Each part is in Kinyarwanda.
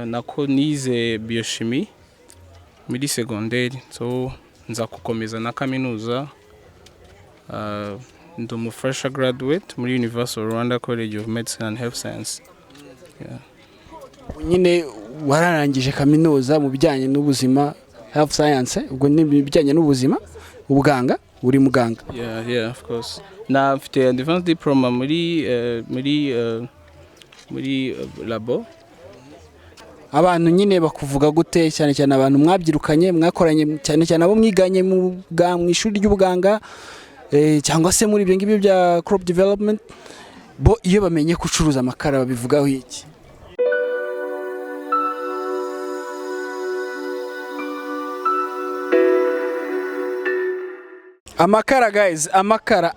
nako nize biochimie muri secondaire, so nza gukomeza na kaminuza. Ndi umu fresh graduate muri Universal Rwanda College of Medicine and Health Science. Nyine wararangije kaminuza mu bijyanye n'ubuzima, health science, ubwo ni bijyanye n'ubuzima, ubuganga, uri muganga. Yeah, of course. Na afite advanced diploma muri labo. Abantu nyine bakuvuga gute, cyane cyane abantu mwabyirukanye, mwakoranye, cyane cyane abo mwiganye mu ishuri ry'ubuganga, cyangwa se muri ibyo ngibyo bya crop development, bo iyo bamenye kucuruza amakara babivugaho iki? Amakara guys, amakara.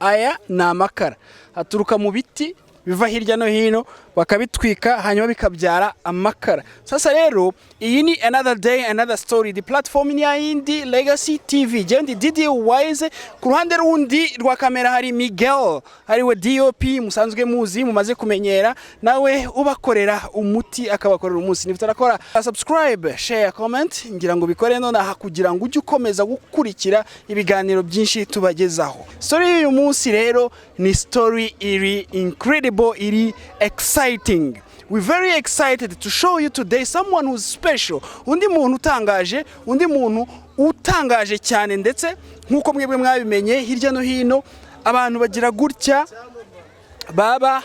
Aya ni amakara. Haturuka mu biti biva hirya no hino bakabitwika hanyuma bikabyara amakara. Sasa rero iyi ni another day, another story. The platform ni yindi Legacy TV. Jendi Didi Wise, ku ruhande rundi rwa kamera hari Miguel, hari we DOP musanzwe muzi mumaze kumenyera, nawe ubakorera umuti akabakorera umunsi. Nifutarakora subscribe, share, comment, ngira ngo bikore none aha kugira ngo ujye ukomeza gukurikira ibiganiro byinshi tubagezaho. Story y'uyu munsi rero ni story iri incredible, iri exciting. We're very excited to show you today someone who's special. Undi muntu utangaje cyane, ndetse nkuko mwebwe mwabimenye hirya no hino abantu bagira gutya, baba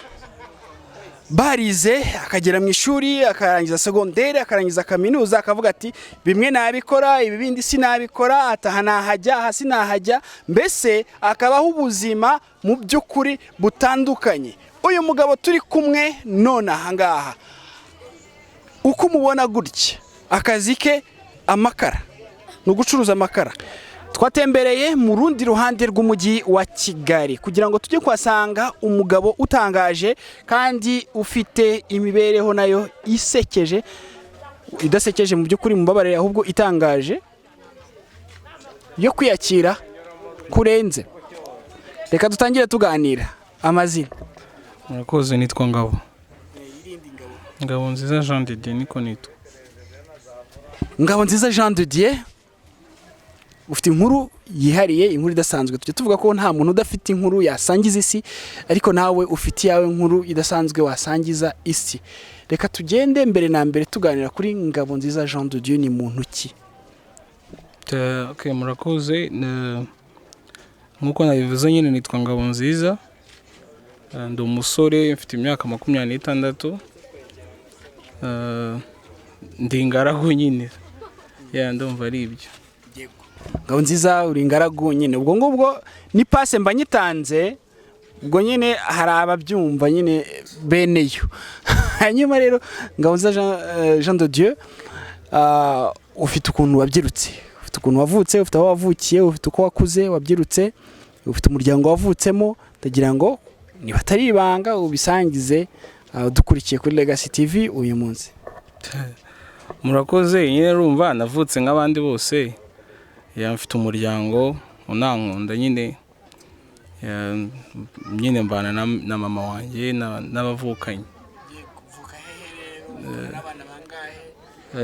barize akagera mu ishuri akarangiza secondaire akarangiza kaminuza akavuga ati bimwe nabikora ibi bindi sinabikora, ataha nahajya hasi nahajya, mbese akabaho ubuzima mu by'ukuri butandukanye. Uyu mugabo turi kumwe none ahangaha, uko mubona gutya akazi ke amakara, no gucuruza amakara. Twatembereye mu rundi ruhande rw'umujyi wa Kigali kugira ngo tujye kwasanga umugabo utangaje kandi ufite imibereho nayo isekeje, idasekeje mu by'ukuri mubabarire, ahubwo itangaje yo kwiyakira kurenze. Reka dutangire tuganira. Amazina. Murakoze, nitwa Ngabo nziza Jean de Dieu, niko nitwa. Ngabo nziza Jean de Dieu, ufite inkuru yihariye, inkuru idasanzwe. Tujye tuvuga ko nta muntu udafite inkuru yasangiza isi, ariko nawe ufite yawe inkuru idasanzwe wasangiza isi. Reka tugende mbere na mbere tuganira kuri Ngabo nziza Jean de Dieu, ni muntu ki? Okay, murakoze. Nkuko nabivuze nyine nitwa Ngabo nziza. Ndi umusore mfite imyaka 26. Ndi ingaragu nyine. Ndumva ari ibyo. Ngabo nziza uri ingaragu nyine. Ubwo ngubwo ni passe mbanyitanze. Ubwo nyine hari ababyumva nyine beneyo. Hanyuma rero Ngabo nziza Jean de Dieu, ufite ukuntu wabyirutse, ufite ukuntu wavutse, ufite aho wavukiye, ufite uko wakuze wabyirutse, ufite umuryango wavutsemo. Ndagira ngo niba atari ibanga ubisangize dukurikiye kuri Legacy TV uyu munsi. Murakoze, nyine rumva navutse nk'abandi bose. Mfite umuryango unankunda nyine. Nyine mbana na mama wanjye n'abavukanye.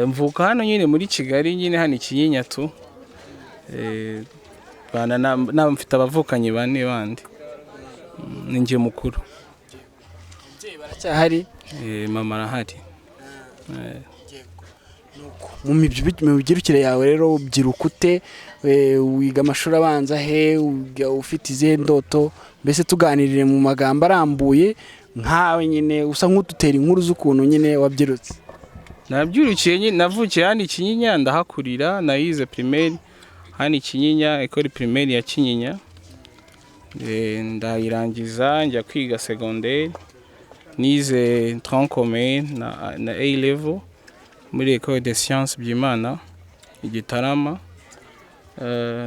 Mvuka hano nyine muri Kigali, nyine hano Kinyinya tu. Bana na mfite abavukanye bane bandi. Ninjye mukuru. Baracyahari? Mama arahari. Mu mibyirukire yawe rero ubyiruka ute, wiga amashuri abanza he, ufite izihe ndoto, mbese tuganirire mu magambo arambuye nkawe nyine usa nk'udutera inkuru z'ukuntu nyine wabyirutse. Nabyurukiye nyine, navukiye hano Kinyinya ndahakurira, nayize primaire hano Kinyinya, école primaire ya Kinyinya. Ndayirangiza njya kwiga secondaire, nize tronc commun na A level muri école des sciences by'Imana Igitarama.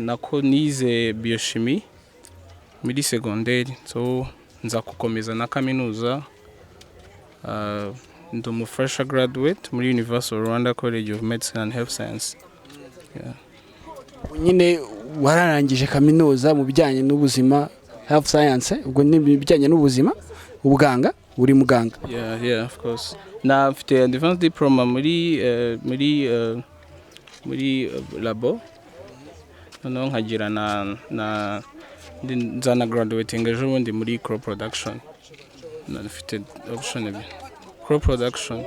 Nako nize biochimie muri secondaire, so nza gukomeza na kaminuza. Ndi umu fresh graduate muri Universal Rwanda College of Medicine and Health Science. Nyine wararangije kaminuza mu bijyanye n'ubuzima, health science, ubwo ni bijyanye n'ubuzima, ubuganga, uri muganga. Yeah, of course. na afite advanced diploma muri labo, noneho nkagira na nzana graduating ejo bundi muri crop production. Afite option ebyiri. Crop production.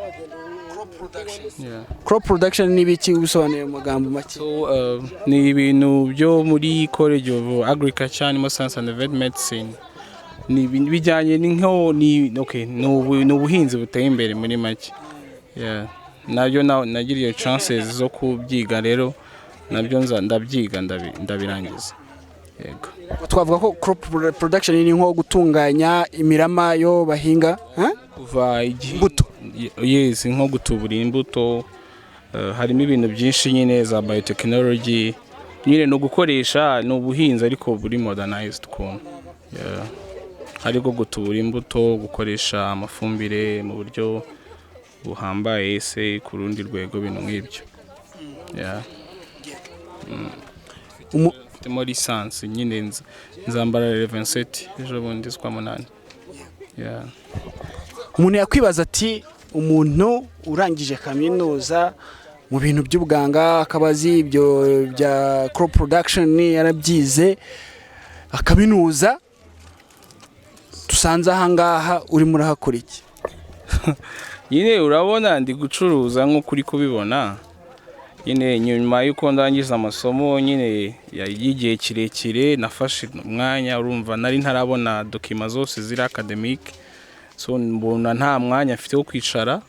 Yeah. Crop production ni ibiki usobanuye mu magambo make? So ni ibintu byo muri College of Agriculture, Animal Science and Vet Medicine. Ni bijyanye ni ubuhinzi buteye imbere muri make. Yeah. Nabyo nagiriye chances zo kubyiga, rero nabyo ndabyiga ndabirangiza. Yego. Twavuga ko crop production ni nko gutunganya imirama yo bahinga, kuva imbuto. Yes, nko gutubura imbuto. Harimo ibintu byinshi nyine za biotechnology, nyine no gukoresha no buhinzi ariko buri modernized kuntu. Yeah. Hariko gutubura imbuto, gukoresha amafumbire mu buryo buhambaye se ku rundi rwego, bintu nk'ibyo. Yeah. Muri lisansi nyine nzambara 27 ejo bundi z'ukwa munani. Yeah. Umuntu yakwibaza ati umuntu urangije kaminuza mu bintu by'ubuganga akabazi ibyo bya crop production yarabyize akaminuza, tusanze ahangaha uri murahakora iki? Nyine urabona ndi gucuruza nko kuri kubibona. Nyine nyuma yuko ndangiza amasomo nyine y'igihe kirekire nafashe umwanya, urumva nari ntarabona document zose ziri academic, so mbona nta mwanya afite wo kwicara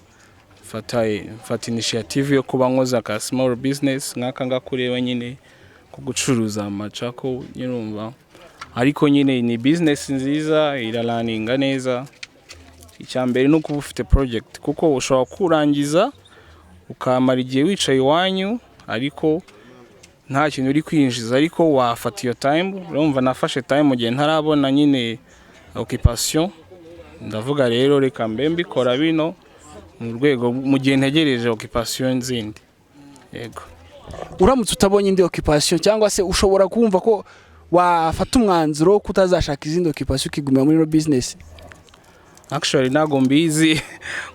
fata initiative yo kuba nkoza ka small business nkaka ngakureba nyine ko gucuruza amacako, nyirumva ariko nyine ni business nziza iralaninga neza. Icyambere no kuba ufite project, kuko ushobora kurangiza ukamara igihe wicaye iwanyu ariko nta kintu uri kwinjiza, ariko wafata iyo time. Urumva nafashe time mu gihe ntarabona nyine occupation, ndavuga rero reka mbe mbikora bino mu rwego mu gihe ntegereje occupation zindi. Yego. Uramutse utabonye indi occupation cyangwa se ushobora kumva ko wafata umwanzuro kutazashaka izindi occupation ukigumira muri business? Actually nago mbizi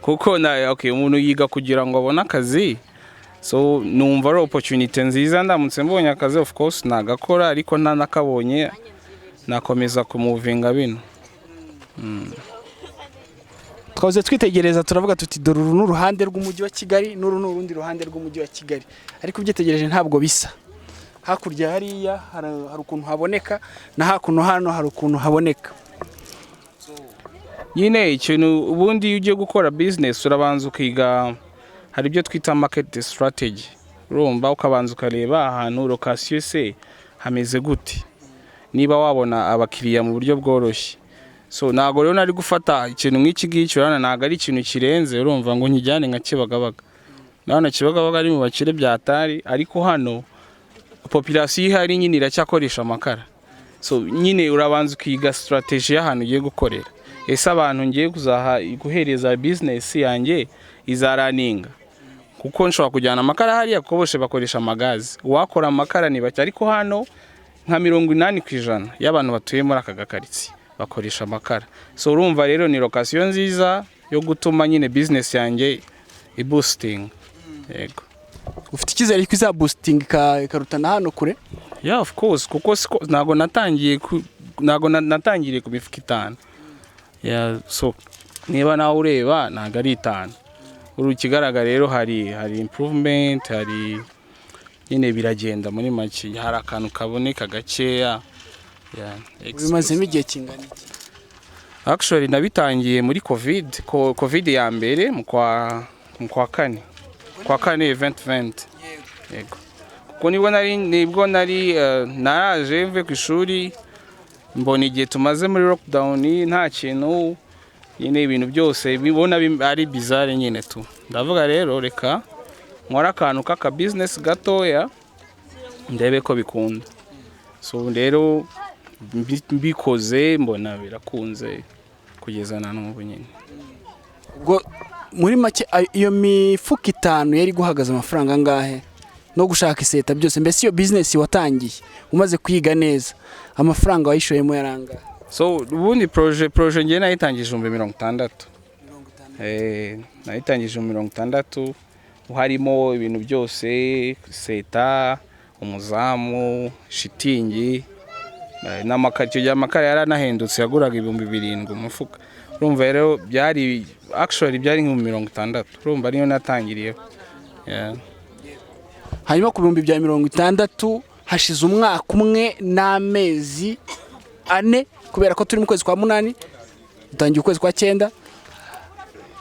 kuko umuntu yiga kugira ngo abone akazi, so numva ari opportunity nziza. Ndamutse mbonye akazi of course nagakora, ariko nta nakabonye nakomeza kumuvinga bino. Twaze twitegereza turavuga tuti dore uru n'uruhande rw'umujyi wa Kigali, n'uru n'urundi ruhande rw'umujyi wa Kigali, ariko ubyitegereje ntabwo bisa. Hakurya hariya hari ukuntu haboneka, na hakuno hano hari ukuntu haboneka. Nyine ikintu ubundi iyo ugiye gukora business urabanza ukiga, hari ibyo twita market strategy. Urumva ukabanza ukareba ahantu location se hameze gute, niba wabona abakiriya mu buryo bworoshye. So nago rero nari gufata ikintu nk'iki ngiki, urana naga ari ikintu kirenze, urumva ngo nkijyane nka Kibagabaga. Nabona Kibagabaga ari mu bakire byatari, ariko hano population ihari nyine iracyakoresha amakara. So nyine urabanza ukiga strategy y'ahantu ugiye gukorera. Ese abantu ngiye guhereza business yanjye izaraninga, kuko nshobora kujyana amakara hariya kuko bose bakoresha amagazi. Uwakora amakara ni bake, ariko hano nka 80% y'abantu batuye muri aka gakaritsiye bakoresha amakara. So urumva rero ni location nziza yo gutuma nyine business yanjye boosting. Yego. Ufite ikizere ko iza boosting ikarutana hano kure? Yeah, of course, kuko nago natangiriye ku mifuka 5. Yeah, so niba nawe ureba ntago ari 5. Urukigaragara rero hari improvement, hari nyine biragenda muri make, hari akantu kaboneka gakeya. Yeah. Bimazemo igihe kingana iki? Actually nabitangiye muri covid ya mbere mu kwa 4 2020. Yego. Kuko nibwo nari naraje mve ku ishuri, mbona igihe tumaze muri lockdown nta kintu, nyine ibintu byose bibona ari bizarre nyine tu. Ndavuga rero reka nkora akantu kaka business gatoya ndebe ko bikunda. So rero mbikoze mbona birakunze kugeza na n'ubu nyine. Ubwo muri make iyo mifuka 5 yari guhagaza amafaranga ngahe no gushaka iseta byose, mbese iyo business watangiye umaze kwiga neza amafaranga wayishoyemo yaranga? So ubundi projet ngiye nayitangije 60. nayitangije mu 60 harimo ibintu byose seta umuzamu shitingi n'amakariyo y'amakara yaranahendutse yaguraga 7,000 umufuka urumva rero byari byari nko 60 urumva niyo natangiriye hanyuma ku 60 hashize umwaka umwe n'amezi 4 kubera ko turi mu kwezi kwa 8 dutangiye ukwezi kwa 9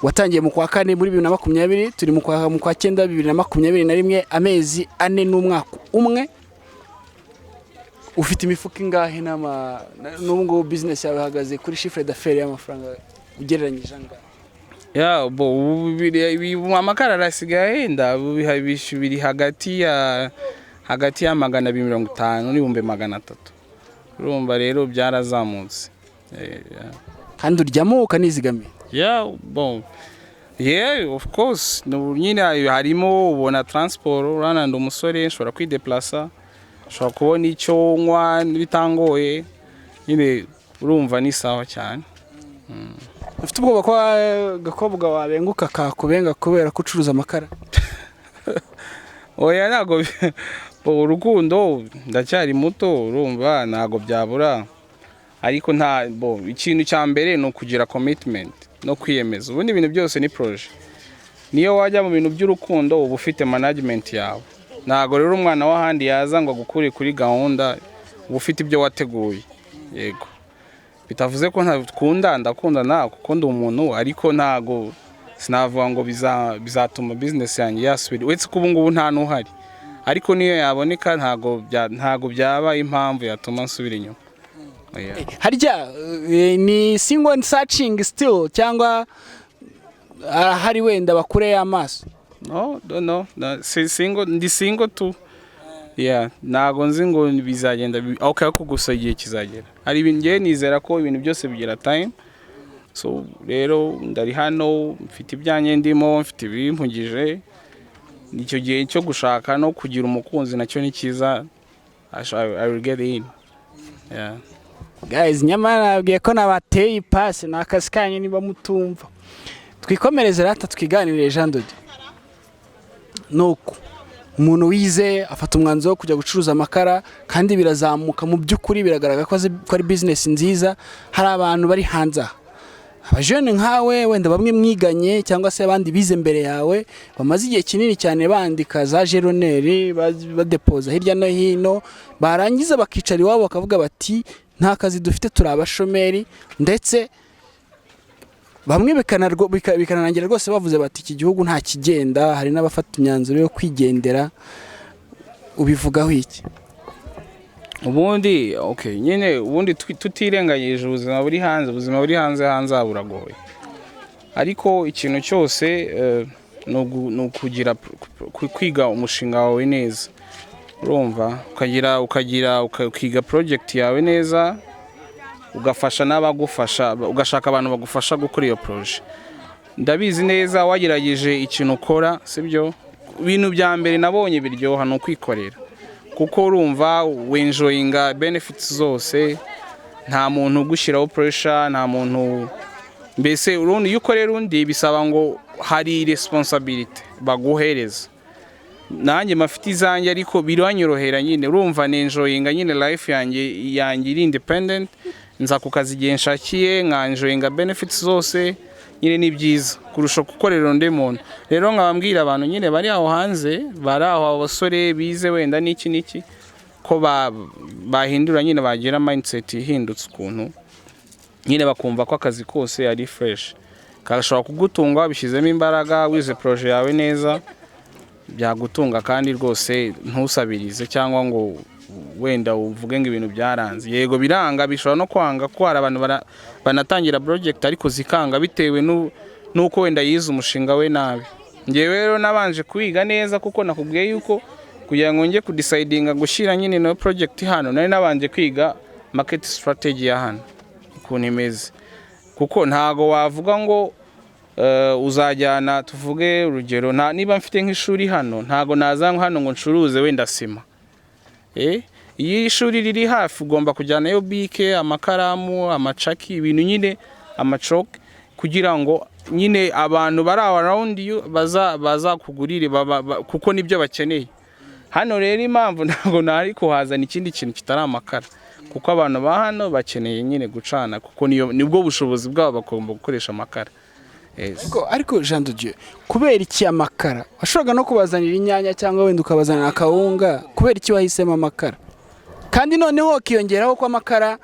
watangiye mu kwa 4 muri 2020 turi mu kwa 9 2021 amezi 4 n'umwaka umwe ufite imifuka ingahe n'ubwo business yawe hagaze kuri chiffre d'affaires y'amafaranga ugereranyije angahe Amakara arasigaye henda biri hagati ya 250 n'ibihumbi 300 urumva rero byarazamutse kandi uryamo ukanizigamiye of course nyine harimo ubona transport urananda umusore nshobora kwideplacer nshobora kubona icyo nywa bitangoye nyine urumva ni sawa cyane ufite ubwoba ko gakobwa wabenguka kakubenga kubera ko ucuruza amakara oya nago urukundo ndacyari muto urumva nago byabura ariko nta ikintu cya mbere no kugira commitment no kwiyemeza ubundi ibintu byose ni projet niyo wajya mu bintu by'urukundo uba ufite management yawe nago rero umwana w'ahandi yaza ngo gukure kuri gahunda uba ufite ibyo wateguye yego bitavuze ko ndakunda nawe kuko ndi umuntu ariko ntago sinavuga ngo bizatuma business yanjye yasubira wetse ko ubu ngubu nta nuhari ariko niyo yaboneka ntago byaba impamvu yatuma nsubira inyuma harya ni single searching still cyangwa hari wenda bakure y'amaso no ndi single tu nago nzi ngo bizagenda okay ko gusa igihe kizagera ari ibintu nizera ko ibintu byose bigira time so rero ndari hano mfite ibyanye ndimo mfite ibimpugije nicyo gihe cyo gushaka no kugira umukunzi nacyo ni cyiza I will get in guys nyamara nabwiye ko nabateye ipasi n'akazi kanyu niba mutumva twikomereze rata twiganirire Jean Dode nuko umuntu wize afata umwanzuro wo kujya gucuruza amakara kandi birazamuka mu by'ukuri biragaragara ko ari business nziza hari abantu bari hanze abajene nkawe wenda bamwe mwiganye cyangwa se abandi bize mbere yawe bamaze igihe kinini cyane bandika za jeroneri badepoza hirya no hino barangiza bakicara iwabo bakavuga bati nta kazi dufite turi abashomeri ndetse bamwe bikanangira rwose bavuze bati iki gihugu nta kigenda hari n'abafata imyanzuro yo kwigendera ubivugaho iki ubundi nyine ubundi tutirengagije ubuzima buri hanze buragoye ariko ikintu cyose no kugira kwiga umushinga wawe neza urumva ukiga project yawe neza ugafasha n'abagufasha ugashaka abantu bagufasha gukora iyo projet ndabizi neza wagerageje ikintu ukora sibyo ibintu bya mbere nabonye biryoha no kwikorera kuko urumva wenjoyinga benefits zose nta muntu ugushyiraho pressure nta muntu mbese urundi yukorera undi bisaba ngo hari responsibility baguhereza nanjye mafite izanjye ariko biranyorohera nyine urumva nenjoyinga nyine life yanjye iri independent nza ku kazi igihe nshakiye nkanjoyinga benefits zose nyine ni byiza kurusha gukorera undi muntu rero nkabambwira abantu nyine bari aho hanze bari aho abasore bize wenda n'iki ko bahindura nyine bagira mindset ihindutse ukuntu nyine bakumva ko akazi kose ari fresh kashobora kugutunga bishyizemo imbaraga wize projet yawe neza byagutunga kandi rwose ntusabirize cyangwa ngo wenda uvuge ngo ibintu byaranze yego biranga bishobora no kwanga ko hari abantu banatangira project ariko zikanga bitewe nuko wenda yize umushinga we nabi ngewe rero nabanje kwiga neza kuko nakubwiye yuko kugira ngo nge kudecidinga gushyira nyine no project hano nari nabanje kwiga market strategy ya hano ukuntu imeze kuko ntago wavuga ngo uzajyana tuvuge urugero niba mfite nk'ishuri hano ntago nazanwa hano ngo ncuruze wenda sima iyi ishuri riri hafi ugomba kujyanayo bike amakaramu amacaki ibintu nyine amacoke kugira ngo nyine abantu bari around you bazakugurire kuko nibyo bakeneye. Hano rero impamvu ntago nari kuhazana ikindi kintu kitari amakara, kuko abantu ba hano bakeneye nyine gucana, kuko nibwo bushobozi bwabo bagomba gukoresha amakara. Ariko Jean de Dieu, kubera iki amakara? Washoboraga no kubazanira inyanya cyangwa wenda ukabazanira akawunga, kubera iki wahisemo amakara? Kandi noneho akiyongeraho ko amakara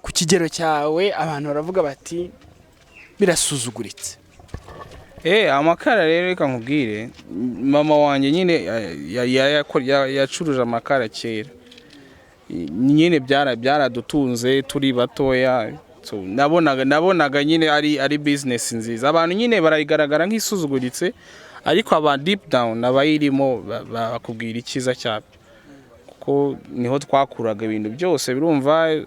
ku kigero cyawe abantu baravuga bati birasuzuguritse. Amakara rero reka nkubwire, mama wanjye nyine yacuruje amakara kera, nyine byaradutunze turi batoya. So nabonaga nyine ari business nziza. Abantu nyine barayigaragara nk'isuzuguritse, ariko aba deep down abayirimo bakubwira ikiza cyabo, kuko niho twakuraga ibintu byose. Birumva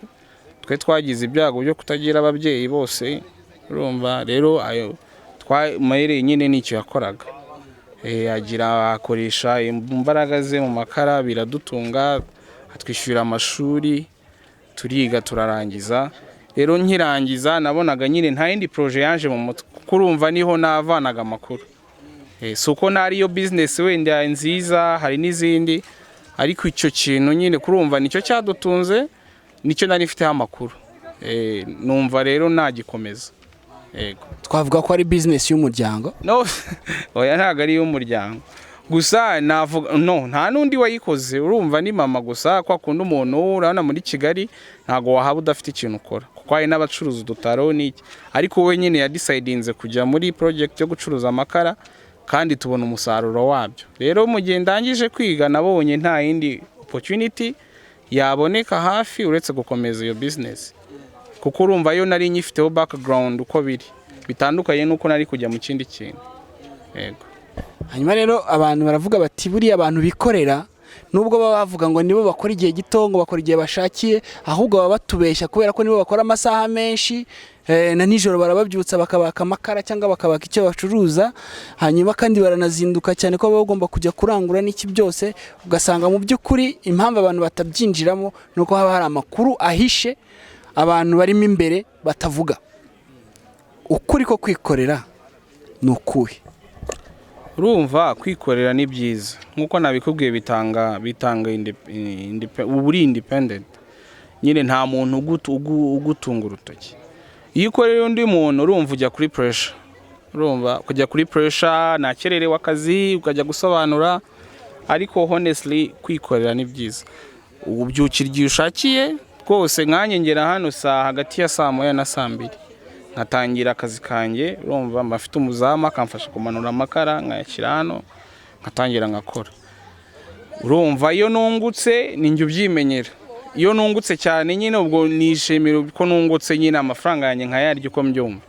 twe twagize ibyago byo kutagira ababyeyi bose, urumva rero ayo twamayere nyine nicyo yakoraga. Akoresha imbaraga ze mu makara, biradutunga, atwishyura amashuri, turiga turarangiza. Rero nkirangiza nabonaga nyine nta yindi projet yaje mu mutwe, kuko urumva niho navanaga amakuru. Suko nariyo business wenda nziza, hari n'izindi, ariko icyo kintu nyine kurumva nicyo cyadutunze, nicyo nari mfiteho amakuru. Numva rero nagikomeza. Twavuga ko ari business y'umuryango? No, oya ntago ari y'umuryango gusa, navuga nta nundi wayikoze. Urumva ni mama gusa, kwa kundi umuntu urabona muri Kigali ntago wahaba udafite ikintu ukora, kuko hari n'abacuruza udutaro n'iki, ariko we nyine yadecidinze kujya muri project yo gucuruza amakara, kandi tubona umusaruro wabyo. Rero mu gihe ndangije kwiga nabonye nta yindi opportunity yaboneka hafi uretse gukomeza iyo business, kuko urumva yo nari nyifiteho background uko bitandukanye nuko nari kujya mu kindi kintu. Hanyuma rero abantu baravuga bati buriya abantu bikorera, nubwo baba bavuga ngo nibo bakora igihe gito, ngo bakora igihe bashakiye, ahubwo baba batubeshya kubera ko nibo bakora amasaha menshi, na nijoro barababyutsa bakabaka amakara cyangwa bakabaka icyo bacuruza, hanyuma kandi baranazinduka cyane ko baba bagomba kujya kurangura n'iki byose. Ugasanga mu by'ukuri impamvu abantu batabyinjiramo nuko haba hari amakuru ahishe abantu barimo imbere batavuga. Ukuri ko kwikorera ni ukuhe? Urumva kwikorera ni byiza, nkuko nabikubwiye, bitanga uburi independent. Nyine nta muntu ugutunga urutoki. Iyo ukorera undi muntu urumva ujya kuri pressure, urumva kujya kuri pressure, nakererewe akazi ukajya gusobanura, ariko honestly kwikorera ni byiza. Ubyukira igihe ushakiye rwose. Nkanye ngera hano hagati ya saa moya na saa mbiri, nkatangira akazi kanjye. Urumva mbafite umuzamu akamfasha kumanura amakara, nkayashyira hano, nkatangira ngakora. Urumva iyo nungutse ninjye ubyimenyera. Iyo nungutse cyane nyine ubwo nishimira ko nungutse nyine amafaranga yanjye nkayarya uko mbyumva.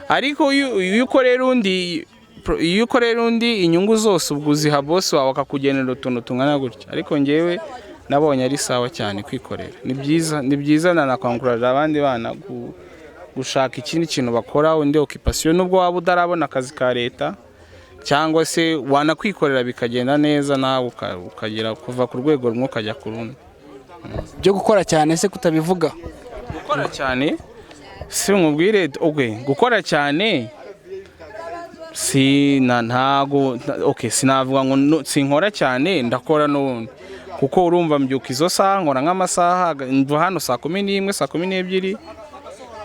Ariko iyo ukorera undi inyungu zose ubwo uziha boss wawe akakugenera utuntu tungana gutya. Ariko njyewe nabonye ari sawa cyane kwikorera. Ni byiza nanakwangurira abandi bana gushaka ikindi kintu bakora, undi occupation, nubwo waba udarabona akazi ka leta, cyangwa se wanakwikorera bikagenda neza, nawe ukagera kuva ku rwego rumwe ukajya ku rundi. Byo gukora cyane se kutabivuga? Gukora cyane si umubwire gukora cyane sinavuga ngo sinkora cyane, ndakora n'ubundi, kuko urumva mbyuka izo saha nkora nk'amasaha, mva hano saa 11 saa 12,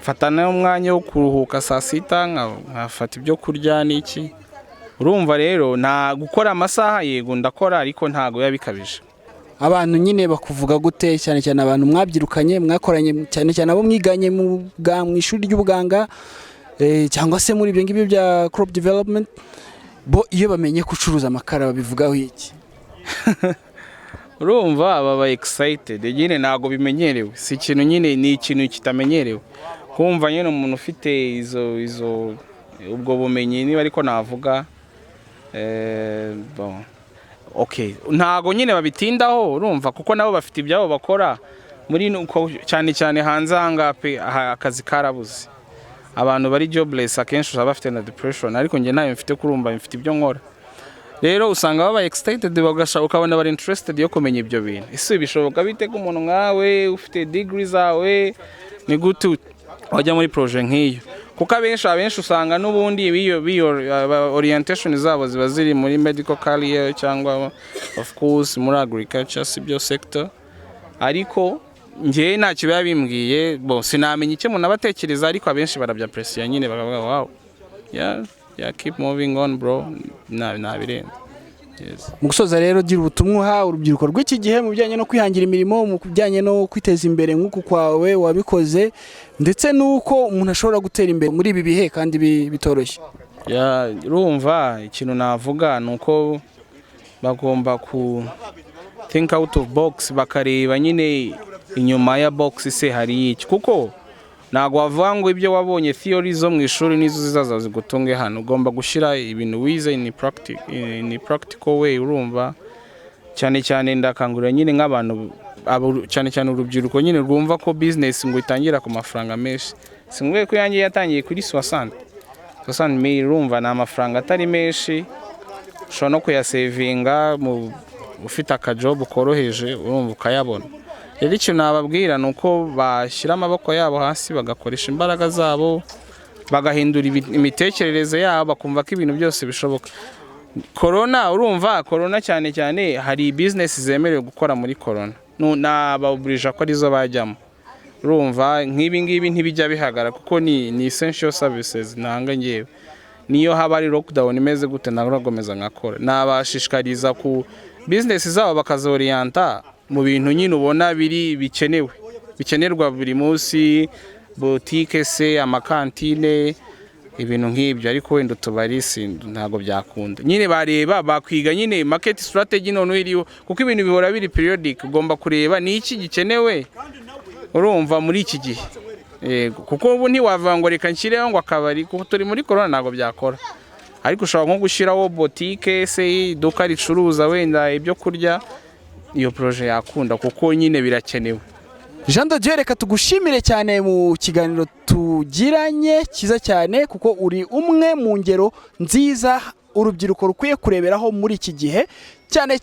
mfatana umwanya wo kuruhuka saa 6, nkafata ibyo kurya n'iki. Urumva rero nta gukora amasaha, yego ndakora, ariko ntago yabikabije. Abantu nyine bakuvuga gute, cyane cyane abantu mwabyirukanye, mwakoranye, cyane cyane abo mwiganye mu ishuri ry'ubuganga, cyangwa se muri ibyo ngibyo bya crop development, bo iyo bamenye kucuruza amakara babivugaho iki? Urumva baba excited, nyine ntago bimenyerewe. Si ikintu nyine, ni ikintu kitamenyerewe. Kumva nyine umuntu ufite izo ubwo bumenyi, niba ariko navuga ntago nyine babitindaho. Urumva kuko nabo bafite ibyabo bakora muri cyane hanze ahangape, akazi karabuze. Abantu bari jobless akenshi bafite na depression, ariko nge nayo mfite kurumva mfite ibyo nkora. Rero usanga baba excited, bagashaka ukabona bari interested yo kumenya ibyo bintu. Ese bishoboka bite ko umuntu nkawe ufite degree zawe, ni gute wajya muri projet nk'iyo? kuko abenshi usanga n'ubundi biyo orientation zabo ziba ziri muri medical career cyangwa of course muri agriculture sibyo sector, ariko njye ntacyo biba bimbwiye sinamenya icyo umuntu abatekereza, ariko abenshi barabya pressure nyine bakavuga wow yeah keep moving on bro, nabirenze. Mu gusoza rero gira ubutumwa uha urubyiruko rw'iki gihe mu bijyanye no kwihangira imirimo, mu bijyanye no kwiteza imbere nk'uko kwawe wabikoze, ndetse n'uko umuntu ashobora gutera imbere muri ibi bihe kandi bitoroshye. Urumva ikintu navuga ni uko bagomba ku think out of box, bakareba nyine inyuma ya box se hari iki, kuko ntago wavuga ngo ibyo wabonye theory zo mu ishuri nizo zizaza zigutunge hano. Ugomba gushyira ibintu wize in practical way. Urumva cyane ndakangurira nyine nk'abantu cyane urubyiruko nyine rwumva ko business ngo itangira ku mafaranga menshi. Singwe ko yanjye yatangiye kuri 60 mil, urumva na amafaranga atari menshi, ushobora no kuyasavinga mu ufite akajob koroheje, urumva ukayabona. Rero icyo nababwira ni uko bashyira amaboko yabo hasi, bagakoresha imbaraga zabo, bagahindura imitekerereze yabo, bakumva ko ibintu byose bishoboka. Corona cyane hari business zemerewe gukora muri corona, nababurije ko arizo bajyamo. Urumva nk'ibi ngibi ntibijya bihagara kuko ni essential services nanga ngewe. Niyo haba ari lockdown imeze gute nagomeza ngakora. Nabashishikariza ku business zabo bakazorienta mu bintu nyine ubona bikenerwa buri munsi, boutique se, amakantine, ibintu nk'ibyo. Ariko wenda tubari ntago byakunda. Nyine bareba bakwiga nyine market strategy none iriho, kuko ibintu bihora biri periodic. Ugomba kureba ni iki gikenewe, urumva muri iki gihe. Kuko ubu ntiwavuga ngo reka nshyireho ngo akabari, kuko turi muri corona ntago byakora. Ariko ushobora nko gushyiraho boutique se, iduka ricuruza wenda ibyo kurya, iyo projet yakunda kuko nyine birakenewe. Jean Dore, reka tugushimire cyane mu kiganiro tugiranye cyiza cyane, kuko uri umwe mu ngero nziza urubyiruko rukwiye kureberaho muri iki gihe, cyane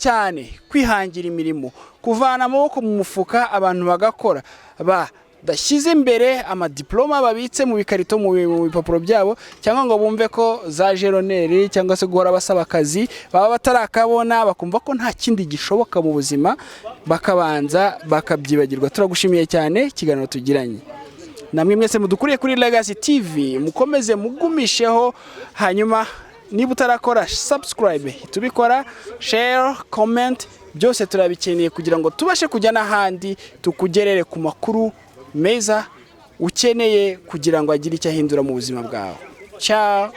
kwihangira imirimo, kuvana amaboko mu mufuka abantu bagakora, badashyize imbere amadiploma babitse mu bikarito mu bipapuro byabo, cyangwa ngo bumve ko za jeroneri cyangwa se guhora basaba akazi baba batarakabona, bakumva ko nta kindi gishoboka mu buzima, bakabanza bakabyibagirwa. Turagushimiye cyane ikiganiro tugiranye. Namwe mwese mudukuriye kuri Legacy TV, mukomeze mugumisheho, hanyuma niba utarakora subscribe tubikora, share, comment, byose turabikeneye kugira ngo tubashe kujya n'ahandi tukugerere ku makuru meza ukeneye kugira ngo agire icyo ahindura mu buzima bwawe. Ciao.